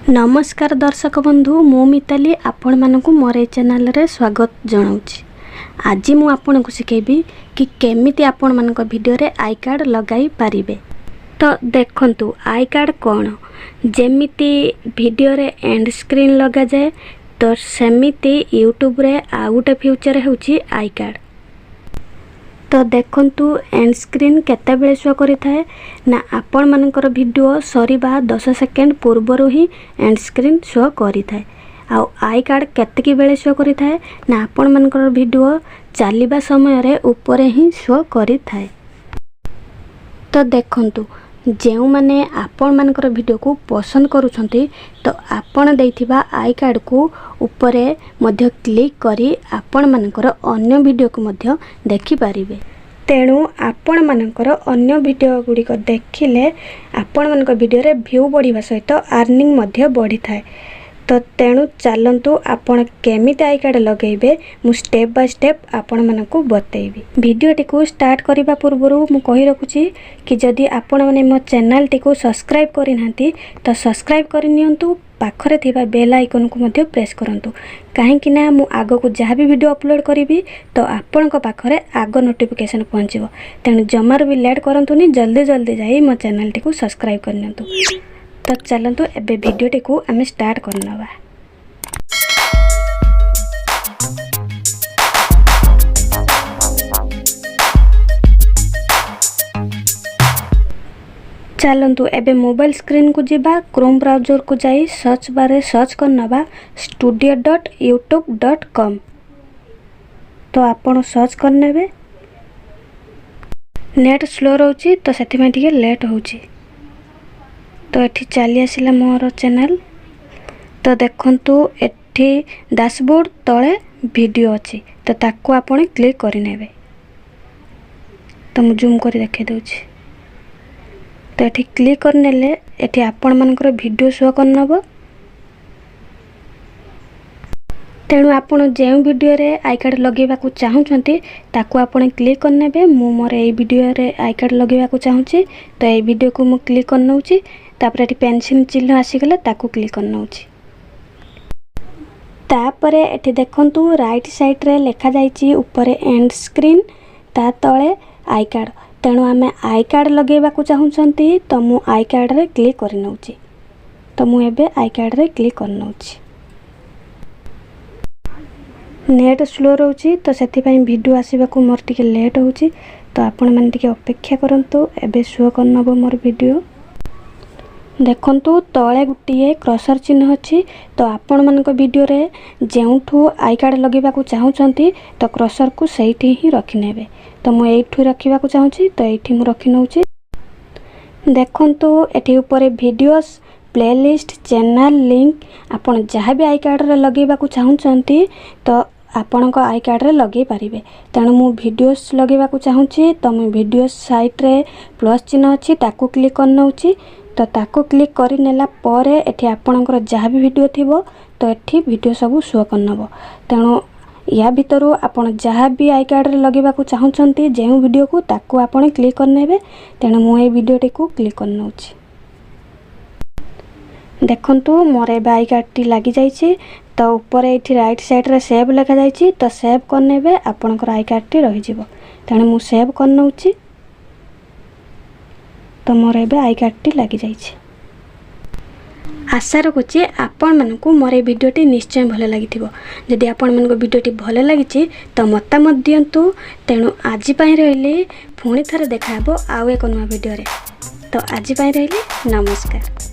नमस्कार दर्शक बंधु मु मिताली आपण मानकु मोर ए चैनल रे स्वागत जनाउछि। आज मु आपन को सिखेबी कि केमिति आपण मानक वीडियो रे आई कार्ड लगाई पारिबे। तो देखंतु आई कार्ड कोन जेमिति वीडियो रे एंड स्क्रीन लगा जाए तो सेमिति यूट्यूब रे आ गुटे फ्यूचर होछि आई कार्ड। तो देखंतु एंड स्क्रीन केते बेले शो करि थाए ना आपण मानकर वीडियो सरीबा 10 सेकेंड पूर्वरु ही एंड स्क्रीन शो करि थाए। आ आई कार्ड केते की बेले शो करि थाए ना आपण मानकर वीडियो चलिबा समय रे ऊपर ही शो करि थाए। तो देखंतु जेउ माने आपण मानकर वीडियो को पसंद करूछंती तो आपण देइथिबा आई कार्ड को ऊपरे मध्य क्लिक करी आपण मानकर अन्य वीडियो को मध्य देखि पारिबे। तेणु आपण मानकर अन्य वीडियो गुडी को देखिले आपण मानकर वीडियो रे व्यू बढ़िबा सहित अर्निंग मध्य बढ़ी थाए। तो तेणु चलंतु आपण केमिति आई कार्ड लगेबे मु स्टेप बाय स्टेप आपण मानकु बतेइबी। वीडियो टिकु स्टार्ट करिबा पूर्वरु मु कहि रखुची कि जदि आपण माने मो चैनल टिकु सब्सक्राइब करि नांती तो सब्सक्राइब करि नियंतु। पाखरे थिबा बेल आइकन को मध्य प्रेस करंतु काहे कि ना मु आगो को जहाँ भी वीडियो अपलोड करिबी तो आपण को पाखरे आगो नोटिफिकेशन पहुंचीबो। तेणु जमार भी लेट करंतुनी जल्दी जल्दी जाई मो चैनल टिकु सब्सक्राइब कर नियंतु। तो चलंतु एबे वीडियो टिकु आमे स्टार्ट करनबा। चलंतु एबे मोबाइल स्क्रीन को जीबा क्रोम ब्राउजर को जाई सर्च बारे सर्च करनबा studio.youtube.com। तो आपण सर्च करनेबे नेट स्लो रहउची तो सेति में ठीक लेट होउची। तो एठी चली आसिला मोर चैनल। तो देखंतु एठी डैशबोर्ड तळे वीडियो अछि तो ताको आपण क्लिक करि नेबे। तो मु जूम करि देखै दउची। तो एठी क्लिक करनेले एठी आपण मानकर वीडियो शो करनबो। तेणु आपण जे वीडियो रे आई कार्ड लगेबा को चाहुछंती ताको आपण क्लिक करनेबे। मु मोर ए वीडियो रे आई कार्ड लगेबा को चाहुची तो ए वीडियो को मु क्लिक करनउची। तापर एठी पेंसिल चिन्ह आसी गले ताको क्लिक करनउची। तापरे एठी देखंतु राइट साइड रे लेखा जाईची ऊपरे एंड स्क्रीन ता तळे आई कार्ड। तेणु आमे आई कार्ड लगेबा को चाहुछंती तो मु आई कार्ड रे क्लिक करनउची। तो मु एबे आई कार्ड रे क्लिक करनउची। नेट स्लो रहउची तो सेति पई वीडियो आसीबा को मोर टिके लेट होउची। तो आपण माने टिके अपेक्षा करंतु एबे शो करनबो मोर वीडियो। देखंतु तळे गुटिए क्रसर चिन्ह अछि तो आपण मानक वीडियो रे जेउठू आई कार्ड लगेबा को चाहुछंती तो क्रसर को सहीठी ही रखि नेबे। तो मु एठू रखिबा को चाहुची तो एठी मु रखि नउची। देखंतु एठी ऊपर वीडियोस प्लेलिस्ट चैनल लिंक आपण जहाँ भी आई कार्ड रे लगेबा को चाहुछंती तो आपण को आई कार्ड रे लगे पारिबे। तेणु मु वीडियोस लगेबा को चाहुची तो मु वीडियोस साइट रे प्लस चिन्ह अछि ताको क्लिक करनउची। तो ताको क्लिक करि नेला परे एठी आपणकर जहाँ भी वीडियो थिबो तो एठी वीडियो सब शो करनबो। तेणु या भितरु आपण जहाँ भी आई कार्ड रे लगेबा को चाहुछंती जेउ वीडियो को ताको आपण क्लिक करनेबे। तेणु मु ए वीडियो टिकु क्लिक करनउची। देखंतु मोर ए आई कार्ड टी लागि जाईची। तो ऊपर एठी राइट साइड रे सेव लिखा जाईची तो सेव करनेबे आपणकर आई कार्ड टी रहि जिवो। तेणु मु सेव करनउची। तो मोर एबे आई कार्ड टी लागि जाईची। आशा रखुची आपण मानकु मोर ए वीडियोटी निश्चय भल लागिथिबो। जदि आपण मानकु वीडियोटी भल लागिची तो मतामत दियंतु। तेणु आज पई रहिले पुणी थरे देखाबो आउ एक नवा वीडियो रे। तो आज पई रहिले नमस्कार।